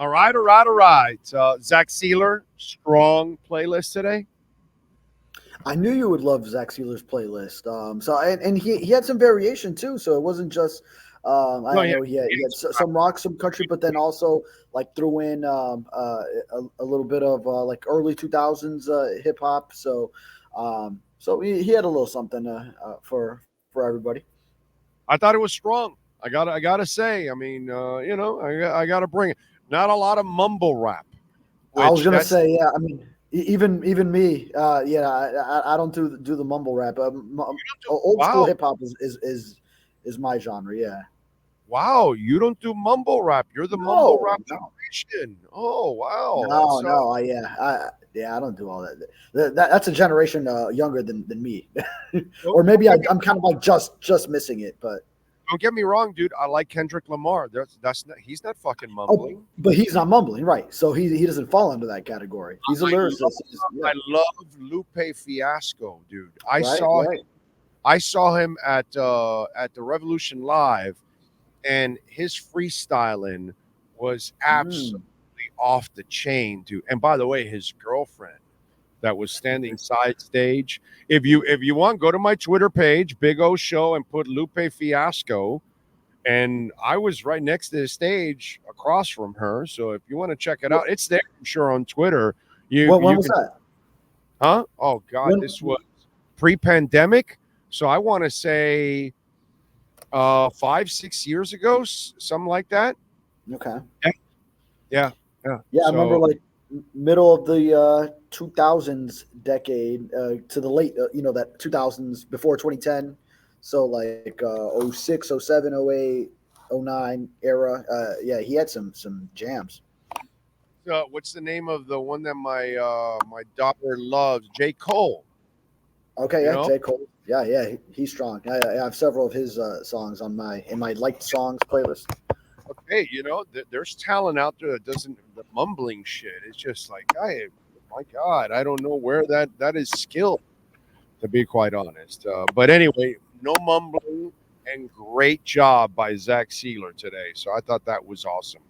All right, all right, all right. Zach Sealer, strong playlist today. I knew you would love Zach Sealer's playlist. And he had some variation too. So it wasn't just No, I yeah, know he had some rock, some country, but then also like threw in a little bit of like early 2000s hip hop. So he had a little something for everybody. I thought it was strong. I gotta say. I mean, I gotta bring it. Not a lot of mumble rap, I was which gonna that's say, yeah. I mean, even me, yeah. I don't do the mumble rap. Old school wow, hip hop is my genre. Yeah. wow. You don't do mumble rap. You're the mumble No, rap no, generation. Oh, wow. no, That's no. I don't do all that. That's a generation younger than me, don't, or don't maybe get me I'm kind of like just missing it. But don't get me wrong, dude. I like Kendrick Lamar. That's not, he's not fucking oh, mumbling. but he's not mumbling, right? So he doesn't fall under that category. He's a I love lyricist. Yeah, I love Lupe Fiasco, dude. I right, saw right. I saw him at the Revolution Live, and his freestyling was Mm, absolutely off the chain, dude. And by the way, his girlfriend that was standing side stage. If you want, go to my Twitter page, Big O Show, and put Lupe Fiasco. And I was right next to the stage, across from her. So if you want to check it what, out, it's there, I'm sure, on Twitter. You when you was can, that? huh? Oh God, When? this was pre-pandemic. So I want to say 5, 6 years ago, something like that. Okay. Yeah, yeah, yeah. Yeah, I remember So like middle of the 2000s decade to the late, that 2000s before 2010. So like '06, '07, '08, '09 era. Yeah, he had some jams. what's the name of the one that my daughter loves? J. Cole. Okay, You yeah, know, J. Cole. Yeah, yeah, he's strong. I have several of his songs on my in my liked songs playlist. okay, there's talent out there that doesn't the mumbling shit. It's just like, my God, I don't know where that is skill, to be quite honest. But anyway, no mumbling, and great job by Zach Sealer today. So I thought that was awesome.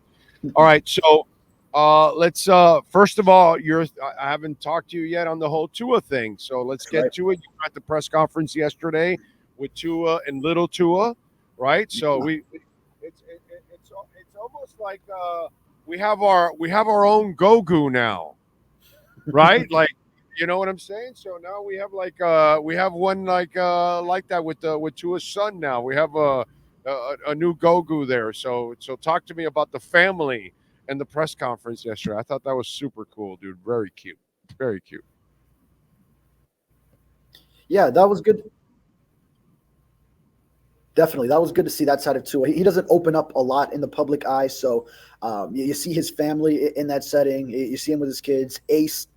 All right, so let's first of all, I haven't talked to you yet on the whole Tua thing. So let's That's right. get to it. You were at the press conference yesterday with Tua and little Tua, right? So it's almost like we have our own Gogu now, right? Like, you know what I'm saying? So now we have one like that with Tua's son now. We have a new Gogu there. So talk to me about the family and the press conference yesterday. I thought that was super cool, dude. Very cute. Very cute. Yeah, that was good. Definitely, that was good to see that side of Tua. He doesn't open up a lot in the public eye, so you see his family in that setting. You see him with his kids. Ace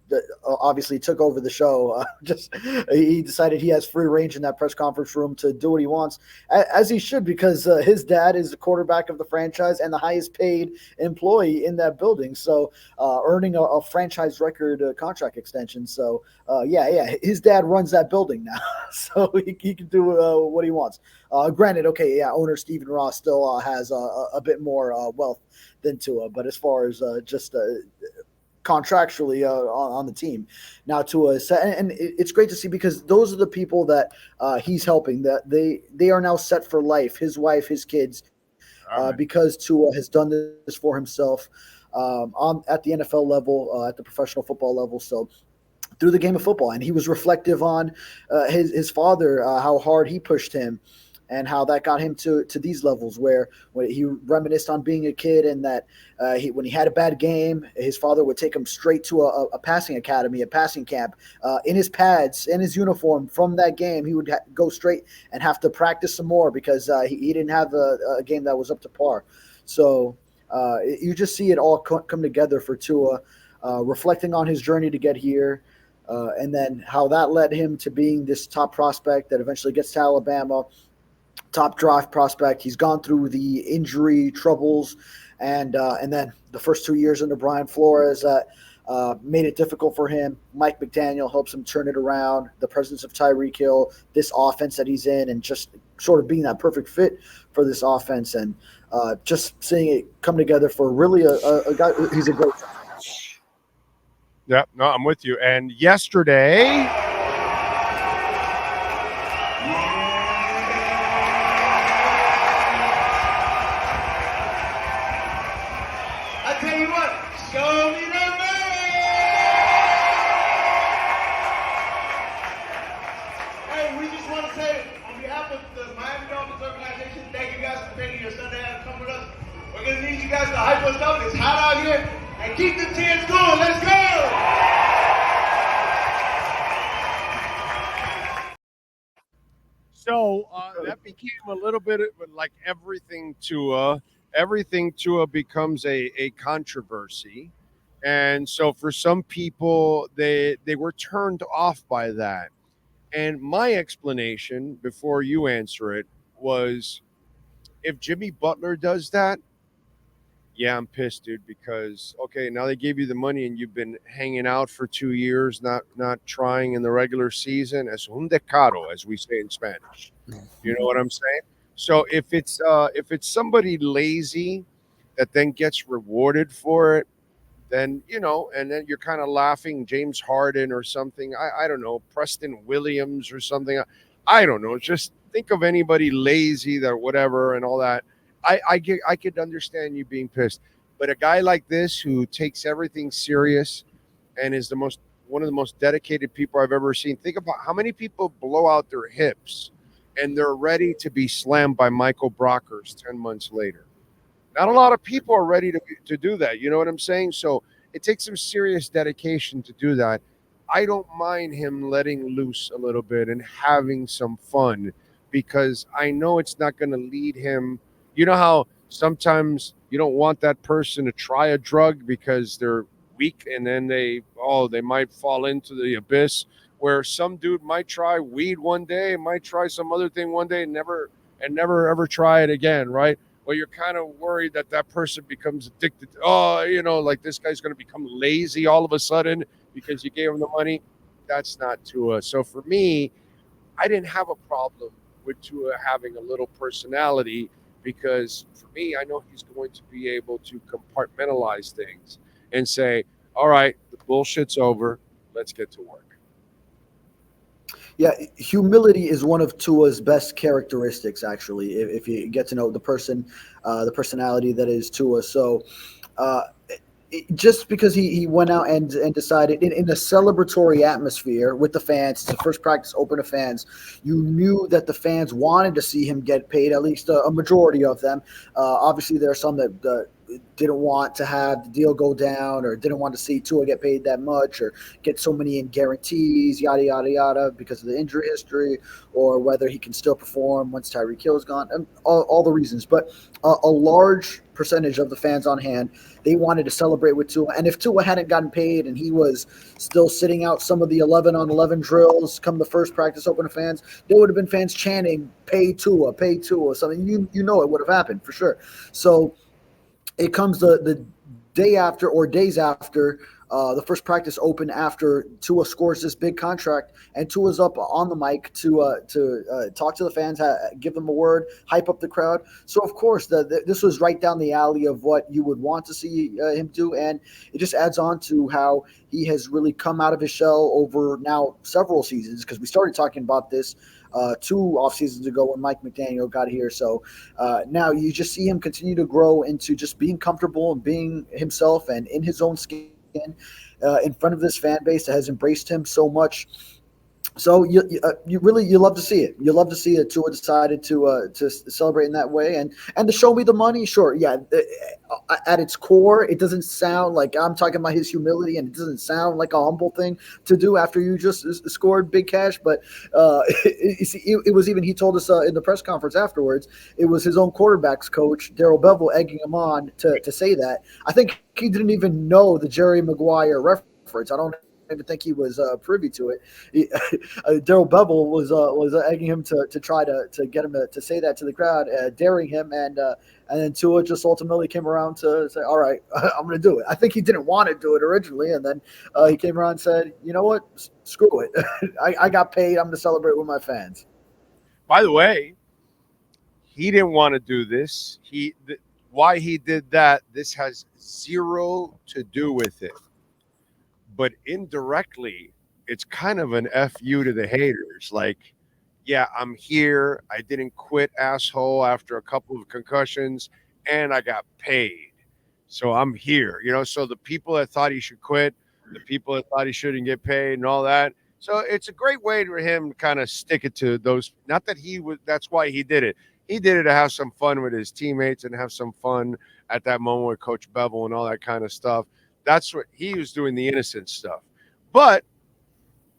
obviously took over the show. Just he decided he has free range in that press conference room to do what he wants, as he should, because his dad is the quarterback of the franchise and the highest paid employee in that building. So earning a franchise record contract extension. So yeah, his dad runs that building now, so he can do what he wants. Granted, okay, yeah, owner Stephen Ross still has a bit more wealth than Tua, but as far as just contractually on the team now, Tua is set, and it's great to see because those are the people that he's helping. That they are now set for life. His wife, his kids, All right, man. because Tua has done this for himself at the NFL level, at the professional football level. So through the game of football, and he was reflective on his father, how hard he pushed him, and how that got him to these levels where when he reminisced on being a kid, and that when he had a bad game, his father would take him straight to a passing academy, a passing camp, in his pads, in his uniform from that game. He would go straight and have to practice some more because he didn't have a game that was up to par. So you just see it all come together for Tua, reflecting on his journey to get here, and then how that led him to being this top prospect that eventually gets to Alabama, top draft prospect. He's gone through the injury troubles, and then the first 2 years under Brian Flores that made it difficult for him. Mike McDaniel helps him turn it around. The presence of Tyreek Hill, this offense that he's in, and just sort of being that perfect fit for this offense, and just seeing it come together for really a guy. He's a great. Yeah, no, I'm with you. And yesterday, I tell you what, show me the money. Hey, we just want to say, on behalf of the Miami Dolphins organization, thank you guys for taking your Sunday out to come with us. We're going to need you guys to hype us up. It's hot out here. And keep the tears going. Let's go. so that became a little bit like everything Tua. Everything Tua becomes a controversy. And so for some people, they were turned off by that. And my explanation, before you answer it, was if Jimmy Butler does that, yeah, I'm pissed, dude, because okay, now they gave you the money and you've been hanging out for 2 years, not trying in the regular season. Es un decaro, as we say in Spanish. You know what I'm saying? So if it's somebody lazy that then gets rewarded for it, then and then you're kind of laughing, James Harden or something. I don't know, Preston Williams or something. I don't know. Just think of anybody lazy that whatever and all that. I could understand you being pissed, but a guy like this who takes everything serious and is the most one of the most dedicated people I've ever seen. Think about how many people blow out their hips and they're ready to be slammed by Michael Brockers 10 months later. Not a lot of people are ready to do that. You know what I'm saying? So it takes some serious dedication to do that. I don't mind him letting loose a little bit and having some fun because I know it's not going to lead him. You know how sometimes you don't want that person to try a drug because they're weak and then they might fall into the abyss where some dude might try weed one day, might try some other thing one day and never ever try it again, right? Well, you're kind of worried that that person becomes addicted. Like this guy's going to become lazy all of a sudden because you gave him the money. That's not Tua. So for me, I didn't have a problem with Tua having a little personality because for me, I know he's going to be able to compartmentalize things and say, all right, the bullshit's over. Let's get to work. Yeah, humility is one of Tua's best characteristics. Actually, if you get to know the personality that is Tua. So, just because he went out and decided in a celebratory atmosphere with the fans, it's the first practice open to fans. You knew that the fans wanted to see him get paid, at least a majority of them. Obviously, there are some that didn't want to have the deal go down or didn't want to see Tua get paid that much or get so many in guarantees, yada, yada, yada, because of the injury history or whether he can still perform once Tyreek Hill is gone, and all the reasons. But a large percentage of the fans on hand, they wanted to celebrate with Tua. And if Tua hadn't gotten paid and he was still sitting out some of the 11-on-11 drills come the first practice open to fans, there would have been fans chanting, pay Tua, something. You know it would have happened for sure. So it comes the day after or days after the first practice open after Tua scores this big contract, and Tua's up on the mic to talk to the fans, give them a word, hype up the crowd. So, of course, this was right down the alley of what you would want to see him do, and it just adds on to how he has really come out of his shell over now several seasons, because we started talking about this 2 off seasons ago when Mike McDaniel got here. So now you just see him continue to grow into just being comfortable and being himself and in his own skin in front of this fan base that has embraced him so much. So you love to see it. You love to see that Tua decided to celebrate in that way and to show me the money. Sure, yeah. At its core, it doesn't sound like I'm talking about his humility, and it doesn't sound like a humble thing to do after you just scored big cash. But it was even, he told us in the press conference afterwards, it was his own quarterbacks coach, Darrell Bevell, egging him on to say that. I think he didn't even know the Jerry Maguire reference. I don't even think he was privy to it. Darrell Bevell was egging him to try to get him to say that to the crowd, daring him, and then Tua just ultimately came around to say, all right, I'm going to do it. I think he didn't want to do it originally, and then he came around and said, you know what, screw it. I got paid. I'm going to celebrate with my fans. By the way, he didn't want to do this. Why he did that, this has zero to do with it. But indirectly, it's kind of an FU to the haters. Like, yeah, I'm here. I didn't quit, asshole, after a couple of concussions, and I got paid. So I'm here. So the people that thought he should quit, the people that thought he shouldn't get paid and all that. So it's a great way for him to kind of stick it to those. Not that that's why he did it. He did it to have some fun with his teammates and have some fun at that moment with Coach Bevel and all that kind of stuff. That's what he was doing, the innocent stuff. But,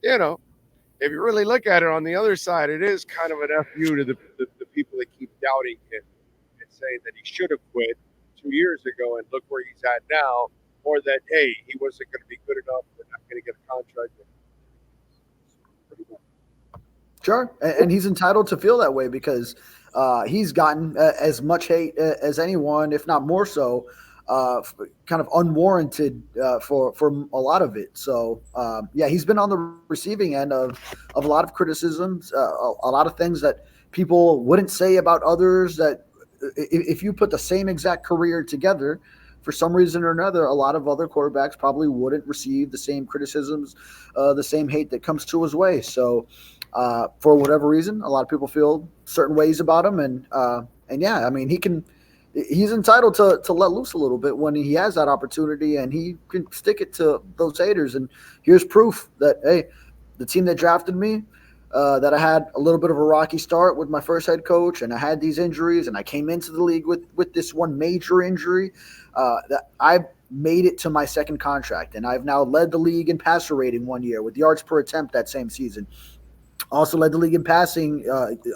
if you really look at it on the other side, it is kind of an FU to the people that keep doubting him and saying that he should have quit 2 years ago and look where he's at now, or that, hey, he wasn't going to be good enough, we're not going to get a contract. Sure, and he's entitled to feel that way because he's gotten as much hate as anyone, if not more so, kind of unwarranted for a lot of it. So he's been on the receiving end of a lot of criticisms, a lot of things that people wouldn't say about others. That if you put the same exact career together, for some reason or another, a lot of other quarterbacks probably wouldn't receive the same criticisms, the same hate that comes to his way. So for whatever reason, a lot of people feel certain ways about him, and I mean, he's entitled to let loose a little bit when he has that opportunity, and he can stick it to those haters. And here's proof that, hey, the team that drafted me, that I had a little bit of a rocky start with my first head coach, and I had these injuries, and I came into the league with this one major injury, that I made it to my second contract, and I've now led the league in passer rating 1 year with yards per attempt that same season. Also led the league in passing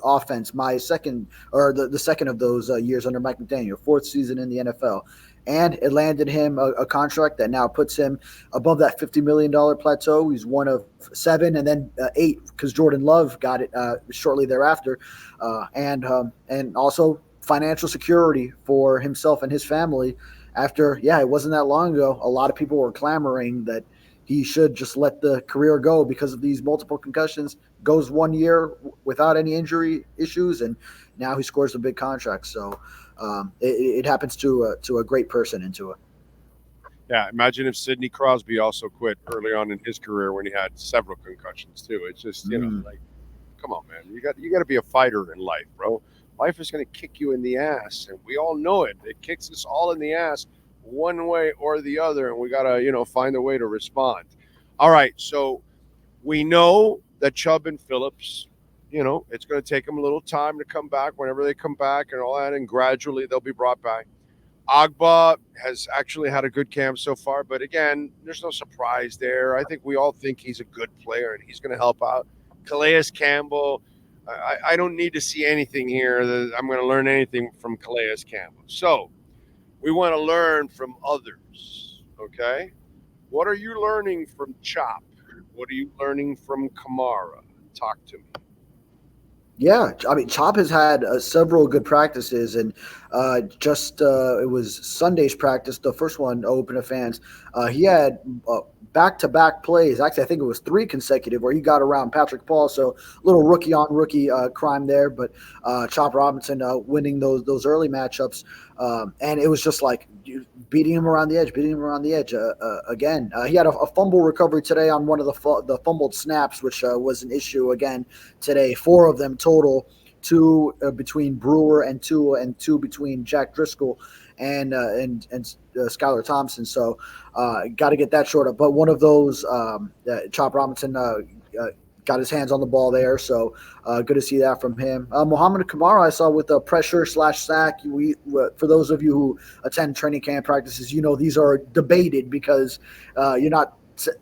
offense, my second, or the second of those years under Mike McDaniel, fourth season in the NFL. And it landed him a contract that now puts him above that $50 million plateau. He's one of 7 and then 8 because Jordan Love got it shortly thereafter. And also financial security for himself and his family after, it wasn't that long ago. A lot of people were clamoring that he should just let the career go because of these multiple concussions. Goes 1 year without any injury issues, and now he scores a big contract. So it happens to a great person into it. Yeah, imagine if Sidney Crosby also quit early on in his career when he had several concussions too. It's just like, come on, man, you got to be a fighter in life, bro. Life is going to kick you in the ass, and we all know it. It kicks us all in the ass one way or the other, and we got to find a way to respond. All right, so we know that Chubb and Phillips, it's going to take them a little time to come back whenever they come back and all that, and gradually they'll be brought back. Agba has actually had a good camp so far, but again, there's no surprise there. I think we all think he's a good player and he's going to help out. Calais Campbell, I don't need to see anything here that I'm going to learn anything from Calais Campbell. So we want to learn from others, okay? What are you learning from Chop? What are you learning from Kamara? Talk to me. Yeah, I mean, Chop has had several good practices, and it was Sunday's practice, the first one open to fans. He had back-to-back plays. Actually, I think it was 3 consecutive where he got around Patrick Paul. So a little rookie-on-rookie crime there, but Chop Robinson winning those early matchups. And it was just like beating him around the edge again. He had a fumble recovery today on one of the fumbled snaps, which was an issue again today. 4 of them total, 2 between Brewer and 2 between Jack Driscoll and Skylar Thompson. So got to get that short up. But one of those, Chop Robinson got his hands on the ball there. So good to see that from him. Muhammad Kamara, I saw with a pressure/sack. For those of you who attend training camp practices, these are debated because you're not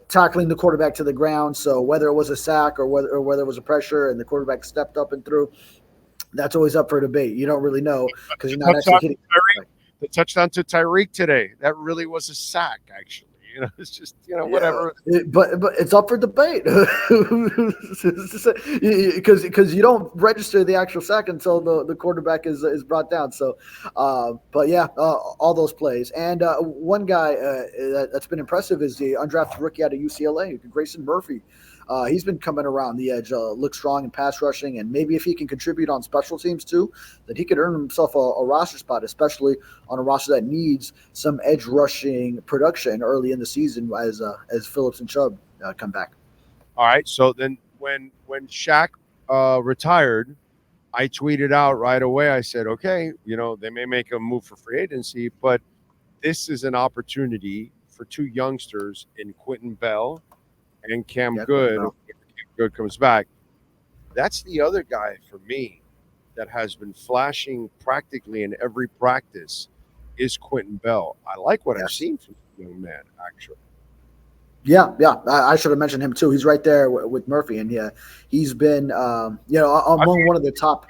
tackling the quarterback to the ground. So whether it was a sack or whether it was a pressure and the quarterback stepped up and threw, that's always up for debate. You don't really know because you're not actually hitting. The touchdown to Tyreek today, that really was a sack, actually. It's just, whatever. But it's up for debate because you don't register the actual sack until the quarterback is brought down. So, but yeah, all those plays. And one guy that's been impressive is the undrafted rookie out of UCLA, Grayson Murphy. he's been coming around the edge, looks strong in pass rushing, and maybe if he can contribute on special teams too, that he could earn himself a roster spot, especially on a roster that needs some edge rushing production early in the season as Phillips and Chubb come back. All right. So then when Shaq retired, I tweeted out right away. I said, okay, they may make a move for free agency, but this is an opportunity for two youngsters in Quentin Bell and Cam Good. If Cam Good comes back, that's the other guy for me that has been flashing practically in every practice is Quentin Bell. I like what I've seen from the young man, actually. Yeah. I should have mentioned him too. He's right there with Murphy, and he's been, among one of the top.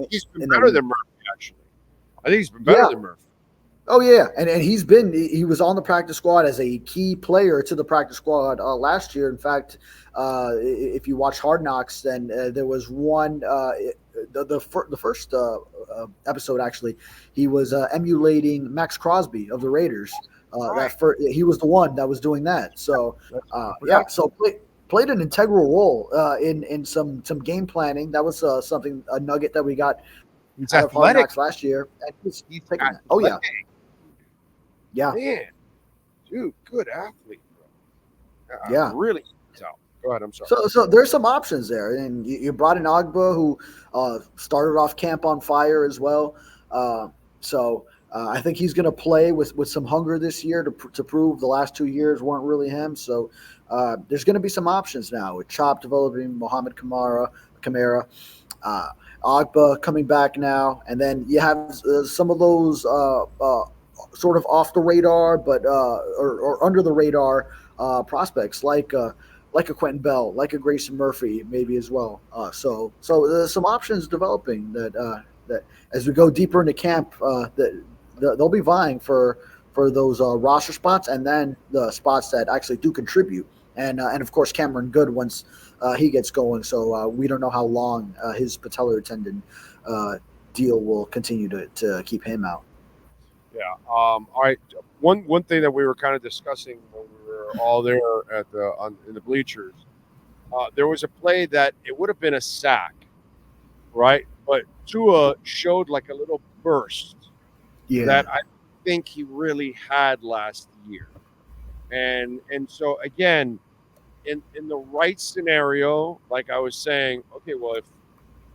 He's been better than Murphy, actually. I think he's been better than Murphy. Oh yeah, and he was on the practice squad as a key player to the practice squad last year. In fact, if you watch Hard Knocks, then there was one the first episode actually. He was emulating Max Crosby of the Raiders. He was the one that was doing that. So played an integral role in some game planning. That was a nugget that we got out of Hard Knocks last year. And he's taking that. Oh yeah. Yeah, man, dude, good athlete, bro. Yeah, really. Go ahead. I'm sorry. So there's some options there, and you brought in Agba, who started off camp on fire as well. I think he's going to play with some hunger this year to prove the last 2 years weren't really him. So there's going to be some options now with Chop developing, Mohamed Kamara, Agba coming back now, and then you have some of those. Sort of off the radar, but or under the radar prospects like a Quentin Bell, like a Grayson Murphy, maybe as well. So there's some options developing that as we go deeper into camp, that they'll be vying for those roster spots, and then the spots that actually do contribute, and of course Cameron Good once he gets going. So we don't know how long his patellar tendon deal will continue to keep him out. Yeah. All right. One thing that we were kind of discussing when we were all there in the bleachers, there was a play that it would have been a sack, right? But Tua showed like a little burst that I think he really had last year, and so again, in the right scenario, like I was saying, okay, well if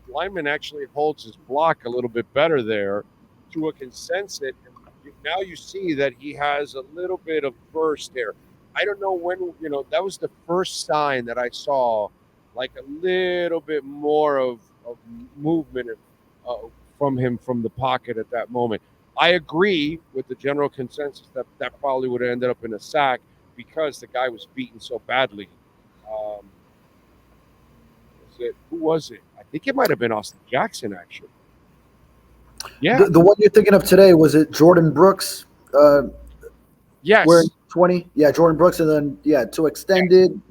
lineman actually holds his block a little bit better there, Tua can sense it. Now you see that he has a little bit of burst there. I don't know when, that was the first sign that I saw, like a little bit more of movement from him from the pocket at that moment. I agree with the general consensus that probably would have ended up in a sack because the guy was beaten so badly. Who was it? I think it might have been Austin Jackson, actually. Yeah, the one you're thinking of today, was it Jordan Brooks? Yes, wearing 20. Yeah, Jordan Brooks, and then to extended.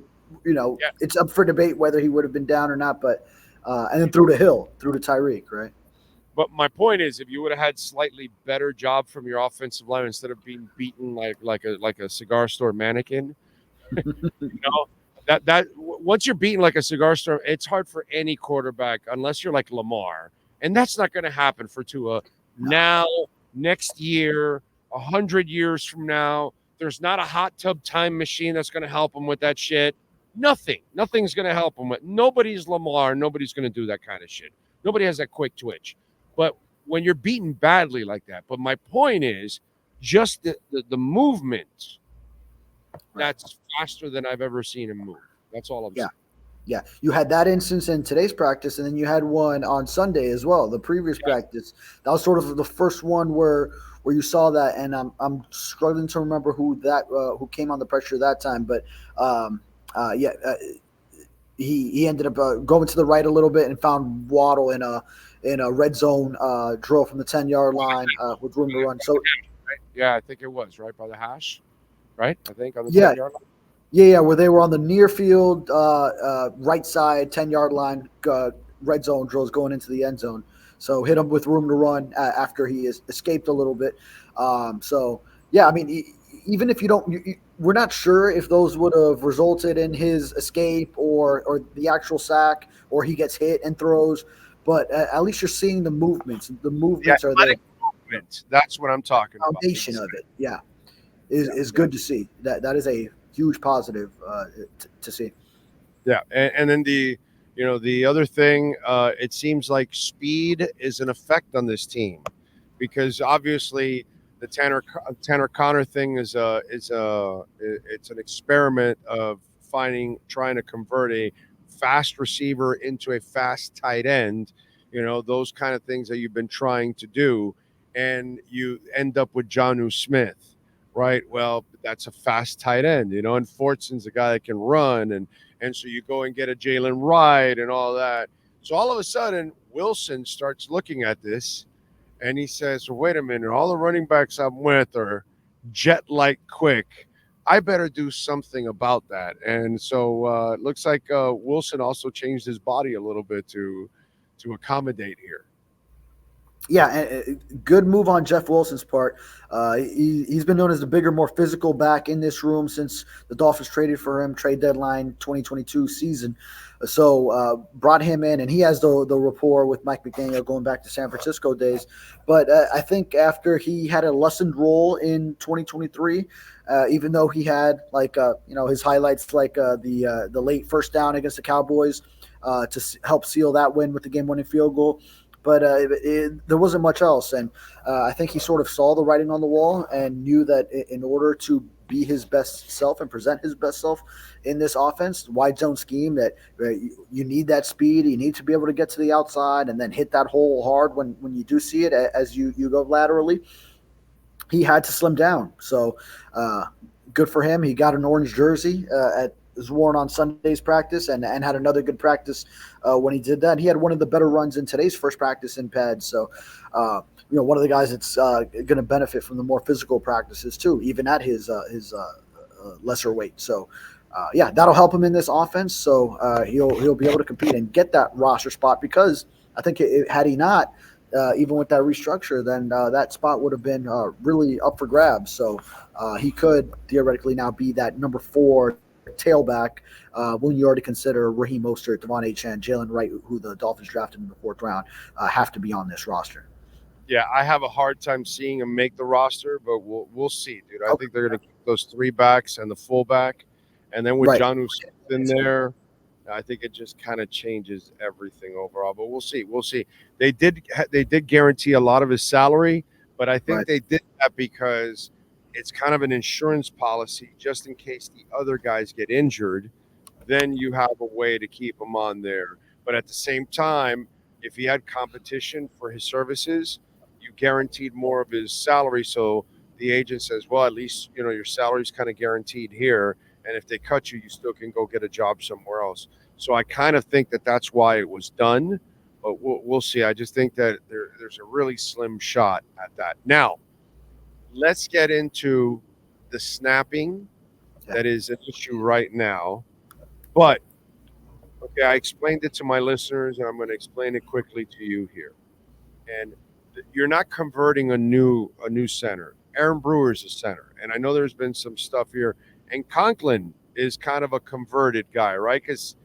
It's up for debate whether he would have been down or not, but and then through to Tyreek, right? But my point is, if you would have had slightly better job from your offensive line instead of being beaten like a cigar store mannequin, that once you're beaten like a cigar store, it's hard for any quarterback unless you're like Lamar. And that's not going to happen for Tua now, next year, 100 years from now. There's not a hot tub time machine that's going to help him with that shit. Nothing's going to help him with. Nobody's Lamar. Nobody's going to do that kind of shit. Nobody has that quick twitch. But when you're beaten badly like that, but my point is just the movement that's faster than I've ever seen him move. That's all I'm saying. Yeah, you had that instance in today's practice, and then you had one on Sunday as well. The previous practice, that was sort of the first one where you saw that, and I'm struggling to remember who came on the pressure that time, but he ended up going to the right a little bit and found Waddle in a red zone drill from the 10-yard line with room to run. So yeah, I think it was right by the hash, right? I think on the 10-yard line. Yeah, where they were on the near field, right side, 10-yard line, red zone drills going into the end zone. So hit him with room to run after he escaped a little bit. I mean, even if you don't, we're not sure if those would have resulted in his escape or the actual sack, or he gets hit and throws. But at least you're seeing the movements. The movements are there. Movement. That's what I'm talking about. Foundation of it, is good to see. That is a huge positive to see. Yeah, and then the other thing, it seems like speed is an effect on this team, because obviously the Tanner Connor thing it's an experiment of trying to convert a fast receiver into a fast tight end, those kind of things that you've been trying to do, and you end up with Jonnu Smith, right? Well, that's a fast tight end, and Fortson's a guy that can run, and so you go and get a Jalen Wright and all that. So all of a sudden, Wilson starts looking at this, and he says, well, wait a minute, all the running backs I'm with are jet-like quick. I better do something about that. And so it looks like Wilson also changed his body a little bit to accommodate here. Yeah, good move on Jeff Wilson's part. He's been known as the bigger, more physical back in this room since the Dolphins traded for him, trade deadline 2022 season. So brought him in, and he has the rapport with Mike McDaniel going back to San Francisco days. But I think after he had a lessened role in 2023, even though he had his highlights like the late first down against the Cowboys to help seal that win with the game-winning field goal. But there wasn't much else. And I think he sort of saw the writing on the wall and knew that in order to be his best self and present his best self in this offense, wide zone scheme, that you need that speed. You need to be able to get to the outside and then hit that hole hard when you do see it as you go laterally. He had to slim down. So good for him. He got an orange jersey was worn on Sunday's practice and had another good practice when he did that. He had one of the better runs in today's first practice in pads. So, one of the guys that's going to benefit from the more physical practices too, even at his lesser weight. So, that'll help him in this offense. So he'll be able to compete and get that roster spot, because I think had he not, even with that restructure, then that spot would have been really up for grabs. So he could theoretically now be that number 4 tailback when you already consider Raheem Mostert, Devon Achane, Jalen Wright, who the Dolphins drafted in the 4th round, have to be on this roster. Yeah, I have a hard time seeing him make the roster, but we'll see, dude. I think they're going to keep those 3 backs and the fullback, and then with Jonnu Smith in there, I think it just kind of changes everything overall. But we'll see. They did guarantee a lot of his salary, but I think they did that because it's kind of an insurance policy, just in case the other guys get injured. Then you have a way to keep him on there. But at the same time, if he had competition for his services, you guaranteed more of his salary. So the agent says, well, at least, your salary's kind of guaranteed here. And if they cut you, you still can go get a job somewhere else. So I kind of think that that's why it was done. But we'll see. I just think that there's a really slim shot at that. Now, let's get into the snapping that is an issue right now. But, okay, I explained it to my listeners, and I'm going to explain it quickly to you here. And you're not converting a new center. Aaron Brewer's a center. And I know there's been some stuff here. And Conklin is kind of a converted guy, right? Because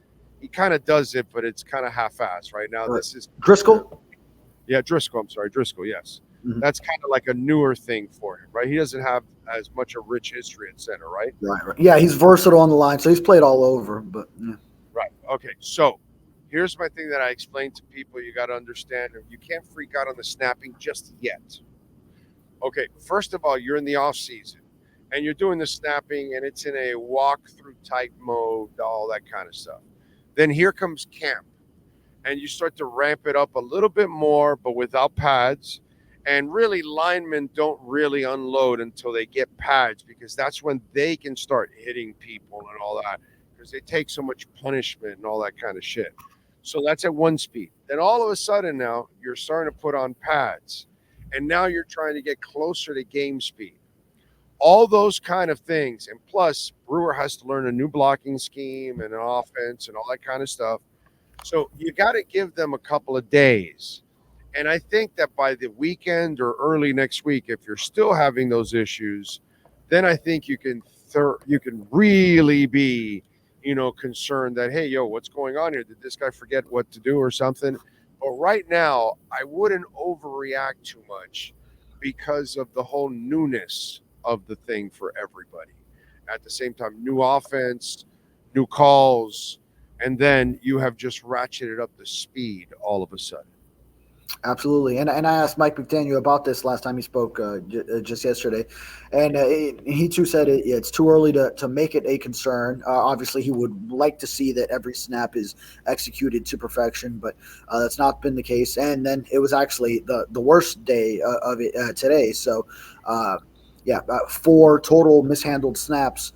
he kind of does it, but it's kind of half-assed right now. This is Driscoll? Yeah, Driscoll. I'm sorry, Driscoll, yes. Mm-hmm. That's kind of like a newer thing for him, right? He doesn't have as much a rich history at center, right? Right. Yeah, he's versatile on the line, so he's played all over. But Right. Okay, so here's my thing that I explained to people. You got to understand, you can't freak out on the snapping just yet. Okay, first of all, you're in the off season, and you're doing the snapping, and it's in a walk-through type mode, all that kind of stuff. Then here comes camp, and you start to ramp it up a little bit more, but without pads. And really, linemen don't really unload until they get pads, because that's when they can start hitting people and all that, because they take so much punishment and all that kind of shit. So that's at 1 speed. Then all of a sudden now you're starting to put on pads, and now you're trying to get closer to game speed. All those kind of things. And plus, Brewer has to learn a new blocking scheme and an offense and all that kind of stuff. So you got to give them a couple of days. And I think that by the weekend or early next week, if you're still having those issues, then I think you can really be, concerned that, hey, yo, what's going on here? Did this guy forget what to do or something? But right now, I wouldn't overreact too much because of the whole newness of the thing for everybody. At the same time, new offense, new calls, and then you have just ratcheted up the speed all of a sudden. Absolutely, and I asked Mike McDaniel about this last time he spoke just yesterday, and he too said it's too early to make it a concern. Obviously, he would like to see that every snap is executed to perfection, but that's not been the case. And then it was actually the worst day of it today. So, 4 total mishandled snaps,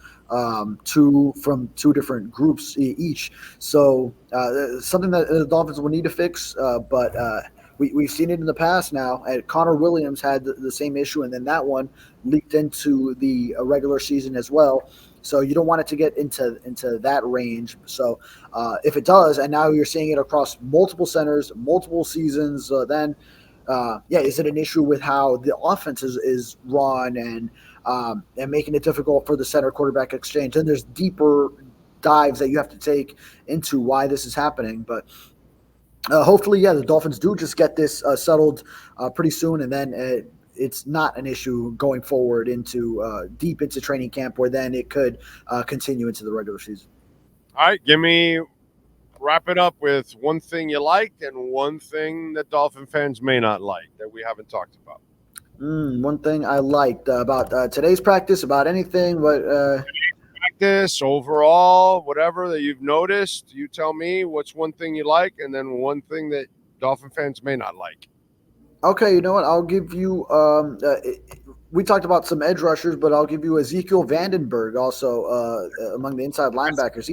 2 from 2 different groups each. So something that the Dolphins will need to fix, but. We've seen it in the past now. Connor Williams had the same issue, and then that one leaked into the regular season as well. So you don't want it to get into that range. So if it does, and now you're seeing it across multiple centers, multiple seasons, then is it an issue with how the offense is run and making it difficult for the center quarterback exchange? Then there's deeper dives that you have to take into why this is happening, but. Hopefully, the Dolphins do just get this settled pretty soon, and then it's not an issue going forward into deep into training camp, where then it could continue into the regular season. All right, wrap it up with one thing you liked and one thing that Dolphin fans may not like that we haven't talked about. One thing I liked about today's practice, about anything, but practice overall, whatever that you've noticed, you tell me what's one thing you like and then one thing that Dolphin fans may not like. Okay, you know what? I'll give you we talked about some edge rushers, but I'll give you Ezekiel Vandenberg also among the inside linebackers.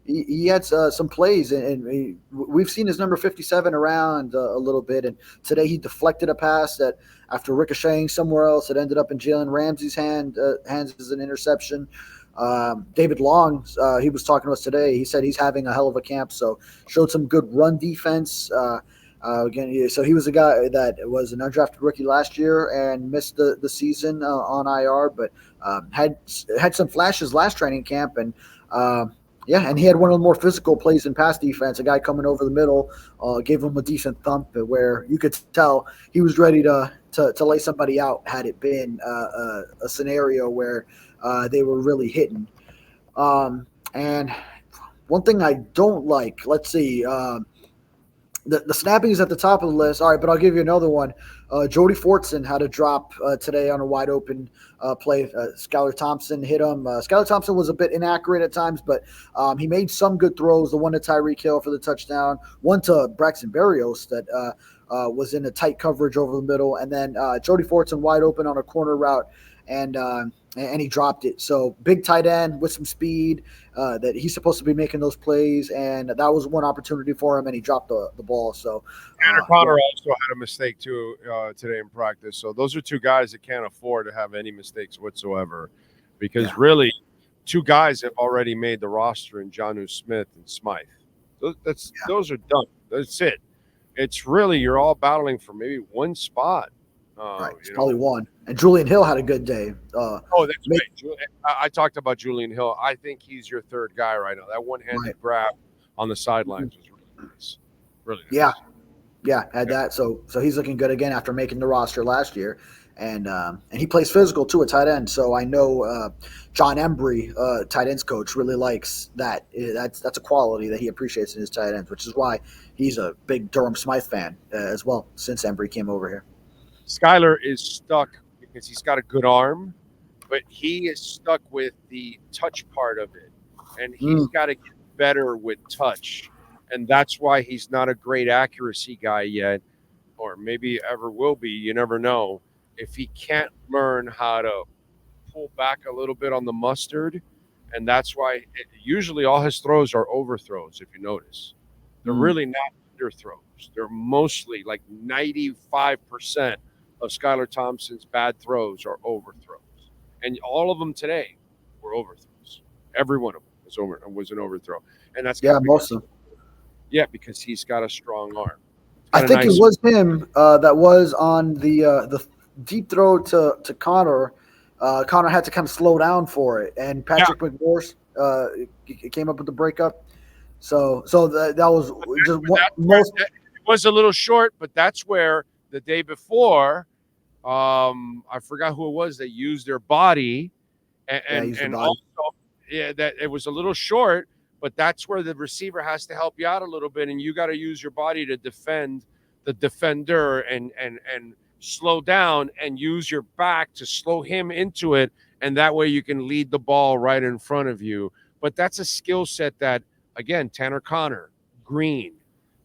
He had some plays, and we've seen his number 57 around a little bit, and today he deflected a pass that after ricocheting somewhere else, it ended up in Jalen Ramsey's hands as an interception. David Long, he was talking to us today. He said he's having a hell of a camp, so showed some good run defense. Again, so he was a guy that was an undrafted rookie last year and missed the season on IR, but had some flashes last training camp, and and he had one of the more physical plays in pass defense. A guy coming over the middle gave him a decent thump where you could tell he was ready to lay somebody out had it been a scenario where they were really hitting. And one thing I don't like, let's see, the snapping is at the top of the list. All right, but I'll give you another one. Jody Fortson had a drop today on a wide open play. Skylar Thompson hit him. Skylar Thompson was a bit inaccurate at times, but he made some good throws. The one to Tyreek Hill for the touchdown, one to Braxton Berrios that was in a tight coverage over the middle, and then Jody Fortson wide open on a corner route, and he dropped it. So big tight end with some speed that he's supposed to be making those plays, and that was one opportunity for him, and he dropped the ball. So Connor also had a mistake too today in practice. So those are 2 guys that can't afford to have any mistakes whatsoever, because really 2 guys have already made the roster in Jonnu Smith and Smythe. Those are done. That's it. It's really you're all battling for maybe one spot. Right, it's probably one. And Julian Hill had a good day. That's great. I talked about Julian Hill. I think he's your 3rd guy right now. That one-handed grab on the sidelines was really nice. Really nice. Yeah, had that. So he's looking good again after making the roster last year. And he plays physical too at tight end. So I know John Embry, tight ends coach, really likes that. That's a quality that he appreciates in his tight ends, which is why he's a big Durham Smythe fan as well since Embry came over here. Skylar is stuck because he's got a good arm, but he is stuck with the touch part of it, and he's got to get better with touch, and that's why he's not a great accuracy guy yet, or maybe ever will be. You never know. If he can't learn how to pull back a little bit on the mustard, and that's why usually all his throws are overthrows, if you notice. They're really not underthrows. They're mostly like 95% of Skylar Thompson's bad throws are overthrows. And all of them today were overthrows. Every one of them was an overthrow. And that's most of them. Yeah, because he's got a strong arm. I think it was him that was on the deep throw to Connor. Connor had to kind of slow down for it, and Patrick McMorris came up with the breakup. So that was just most. It was a little short, but that's where the day before, I forgot who it was that used their body, and also, yeah, that it was a little short, but that's where the receiver has to help you out a little bit, and you got to use your body to defend the defender and slow down and use your back to slow him into it, and that way you can lead the ball right in front of you. But that's a skill set that, again, Tanner Connor, Green,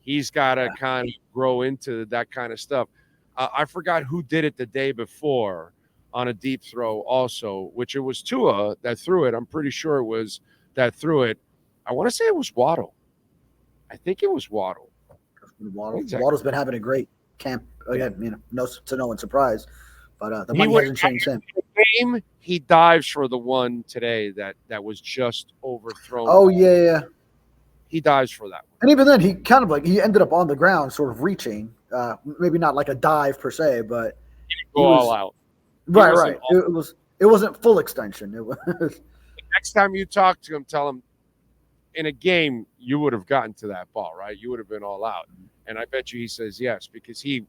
he's got to kind of grow into that kind of stuff. I forgot who did it the day before on a deep throw also, which it was Tua that threw it. I'm pretty sure it was that threw it. I want to say it was Waddle. I think it was Waddle. Waddle's been having a great camp. Again, to no one's surprise, but the money hasn't changed him. Game, he dives for the one today that was just overthrown. Oh yeah. He dives for that one. And even then, he kind of he ended up on the ground, sort of reaching. Maybe not like a dive per se, but he go all out. Right. It wasn't full extension. It was. Next time you talk to him, tell him in a game you would have gotten to that ball, right? You would have been all out. And I bet you he says yes, because he's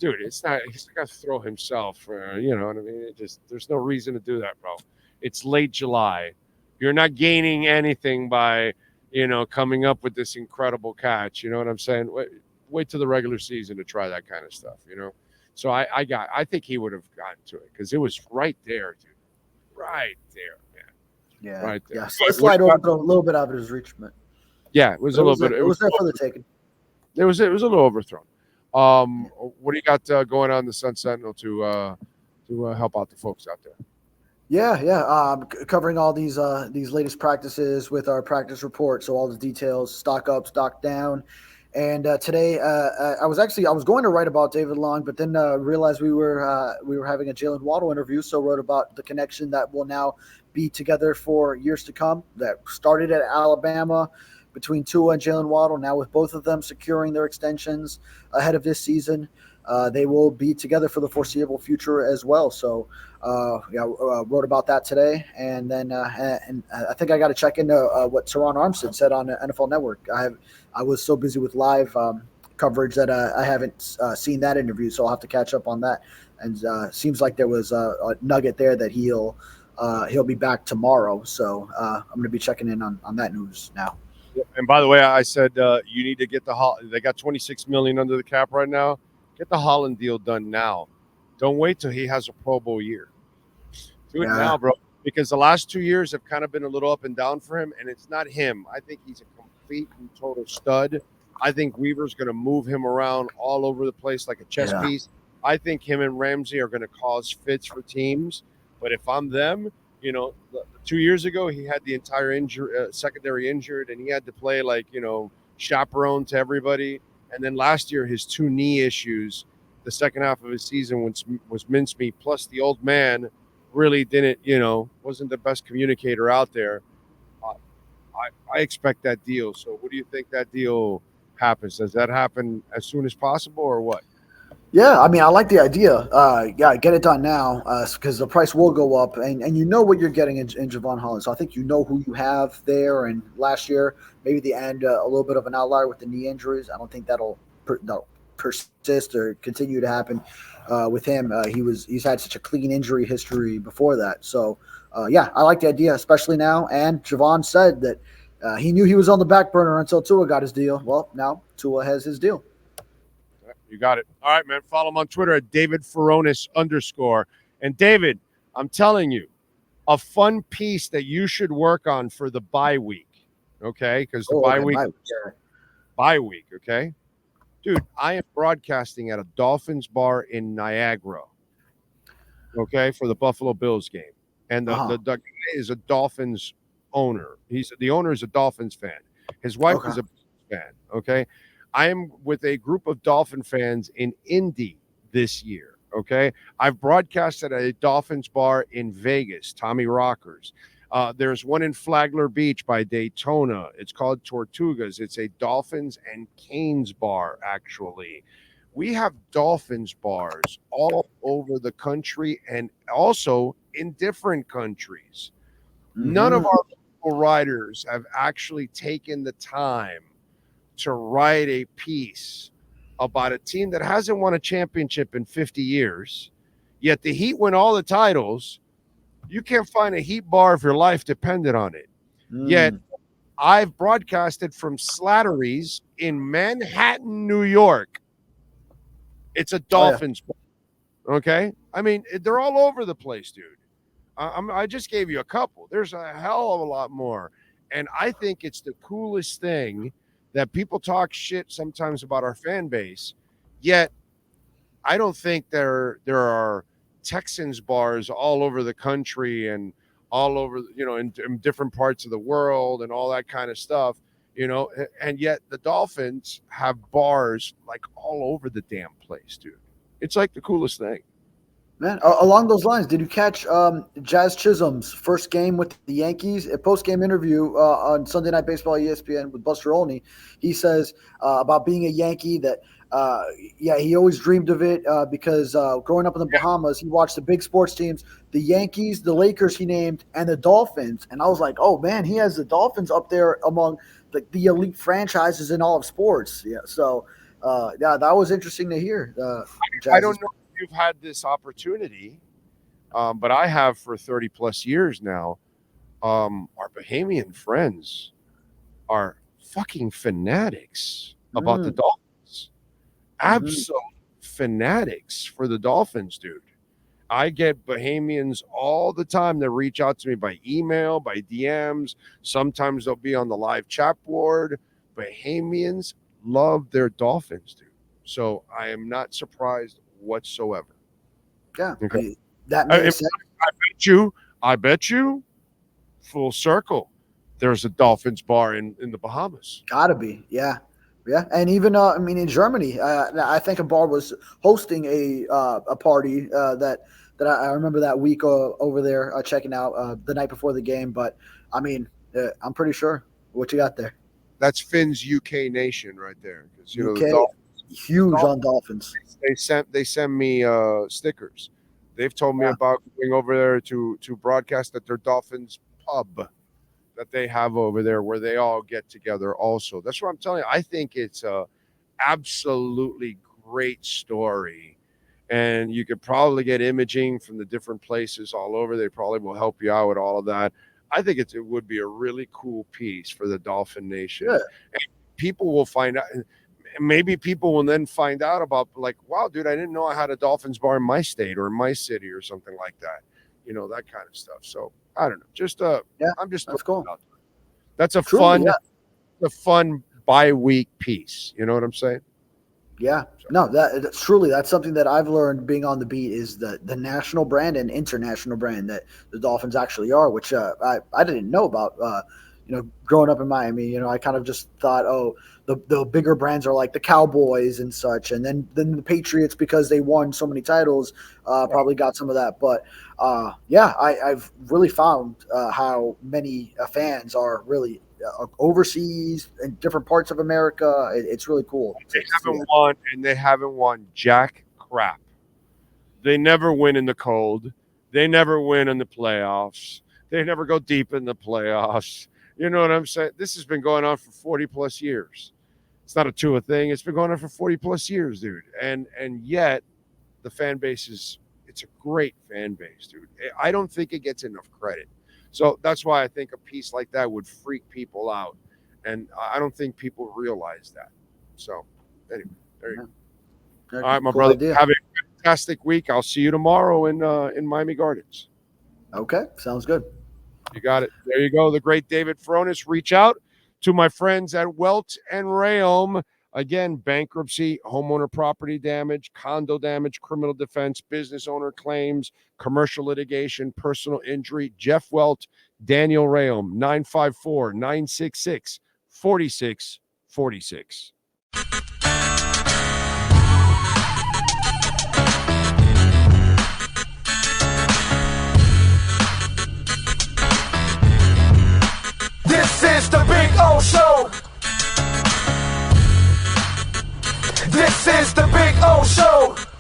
not going to throw himself. You know what I mean? There's no reason to do that, bro. It's late July. You're not gaining anything by, coming up with this incredible catch. You know what I'm saying? Wait till the regular season to try that kind of stuff, So I think he would have gotten to it because it was right there, dude. Right there, man. Yeah. Right there. Yeah. Slide over a little bit out of his reach, but yeah, it was a little bit. It was there for the taking. It was a little overthrown. What do you got going on in the Sun Sentinel to help out the folks out there? Yeah. Covering all these latest practices with our practice report, so all the details, stock up, stock down. And today, I was going to write about David Long, but then realized we were having a Jalen Waddle interview, so wrote about the connection that will now be together for years to come. That started at Alabama between Tua and Jalen Waddle. Now with both of them securing their extensions ahead of this season, they will be together for the foreseeable future as well. So, wrote about that today, and then and I think I got to check into what Teron Armstead said on NFL Network. I was so busy with live coverage that I haven't seen that interview, so I'll have to catch up on that. And seems like there was a nugget there that he'll be back tomorrow. So I'm going to be checking in on that news now. And by the way, I said you need to get they got $26 million under the cap right now. Get the Holland deal done now. Don't wait till he has a Pro Bowl year. Do it now, bro. Because the last 2 years have kind of been a little up and down for him, and it's not him. I think he's a complete and total stud. I think Weaver's going to move him around all over the place like a chess piece. I think him and Ramsey are going to cause fits for teams. But if I'm them, 2 years ago he had the entire secondary injured, and he had to play like chaperone to everybody. And then last year his 2 knee issues, the second half of his season was mincemeat. Plus the old man really didn't, wasn't the best communicator out there. I expect that deal. So what do you think that deal happens? Does that happen as soon as possible or what? Yeah, I mean, I like the idea. Get it done now because the price will go up, and you know what you're getting in Javon Holland. So I think you know who you have there. And last year, maybe the end, a little bit of an outlier with the knee injuries. I don't think that'll persist or continue to happen with him. He's had such a clean injury history before that. So, I like the idea, especially now. And Javon said that he knew he was on the back burner until Tua got his deal. Well, now Tua has his deal. You got it. All right, man. Follow him on Twitter at David Furones _. And David, I'm telling you, a fun piece that you should work on for the bye week. Okay? Because the bye week, okay? Dude, I am broadcasting at a Dolphins bar in Niagara. Okay, for the Buffalo Bills game. And the guy is a Dolphins owner. The owner is a Dolphins fan. His wife is a fan. Okay. I am with a group of Dolphin fans in Indy this year, okay? I've broadcast at a Dolphins bar in Vegas, Tommy Rockers. There's one in Flagler Beach by Daytona. It's called Tortugas. It's a Dolphins and Canes bar, actually. We have Dolphins bars all over the country and also in different countries. None of our local writers have actually taken the time to write a piece about a team that hasn't won a championship in 50 years, yet the Heat win all the titles. You can't find a Heat bar if your life depended on it. Yet I've broadcasted from Slattery's in Manhattan, New York. It's a Dolphins bar. Okay? I mean, they're all over the place, dude. I just gave you a couple. There's a hell of a lot more. And I think it's the coolest thing that people talk shit sometimes about our fan base, yet I don't think there are Texans bars all over the country and all over, in different parts of the world and all that kind of stuff, and yet the Dolphins have bars like all over the damn place, dude. It's like the coolest thing. Man, along those lines, did you catch Jazz Chisholm's first game with the Yankees? A post-game interview on Sunday Night Baseball ESPN with Buster Olney. He says about being a Yankee that, he always dreamed of it because growing up in the Bahamas, he watched the big sports teams, the Yankees, the Lakers he named, and the Dolphins. And I was like, oh, man, he has the Dolphins up there among the elite franchises in all of sports. Yeah, so, that was interesting to hear. I don't know. You've had this opportunity, but I have for 30 plus years now. Our Bahamian friends are fucking fanatics about the Dolphins. Absolute fanatics for the Dolphins, dude. I get Bahamians all the time that reach out to me by email, by DMs. Sometimes they'll be on the live chat board. Bahamians love their Dolphins, dude. So I am not surprised whatsoever. Yeah, okay. That makes sense. I bet you, full circle, there's a Dolphins bar in the Bahamas. Gotta be, yeah, and even in Germany, I think a bar was hosting a party that I remember that week over there checking out the night before the game. But I mean, I'm pretty sure. What you got there? That's Finn's UK nation right there. Because UK, the Dolphins, huge on Dolphins. They send me stickers. They've told me about going over there to broadcast at their Dolphins pub that they have over there where they all get together also. That's what I'm telling you. I think it's a absolutely great story. And you could probably get imaging from the different places all over. They probably will help you out with all of that. I think it would be a really cool piece for the Dolphin Nation. Yeah. And people will find out. Maybe people will then find out about, like, wow, dude, I didn't know I had a Dolphins bar in my state or in my city or something like that. That kind of stuff. So I don't know. That's cool. That's a fun bi-week piece. You know what I'm saying? Yeah. No, that's something that I've learned being on the beat is the national brand and international brand that the Dolphins actually are, which I didn't know about. Growing up in Miami, I kind of just thought, the bigger brands are like the Cowboys and such, and then the Patriots, because they won so many titles, probably got some of that. But I've really found how many fans are really overseas in different parts of America. It's really cool. They haven't won jack crap. They never win in the cold. They never win in the playoffs. They never go deep in the playoffs. You know what I'm saying? This has been going on for 40 plus years. It's not a Tua thing. It's been going on for 40 plus years, dude. And yet the fan base it's a great fan base, dude. I don't think it gets enough credit. So that's why I think a piece like that would freak people out. And I don't think people realize that. So anyway, there you go. All right, my brother. Idea. Have a fantastic week. I'll see you tomorrow in Miami Gardens. Okay, sounds good. You got it. There you go. The great David Furones. Reach out to my friends at Welt Rheaume. Again, bankruptcy, homeowner property damage, condo damage, criminal defense, business owner claims, commercial litigation, personal injury. Jeff Welt, Daniel Rheaume, 954-966-4646. This is the Big O Show. This is the Big Show.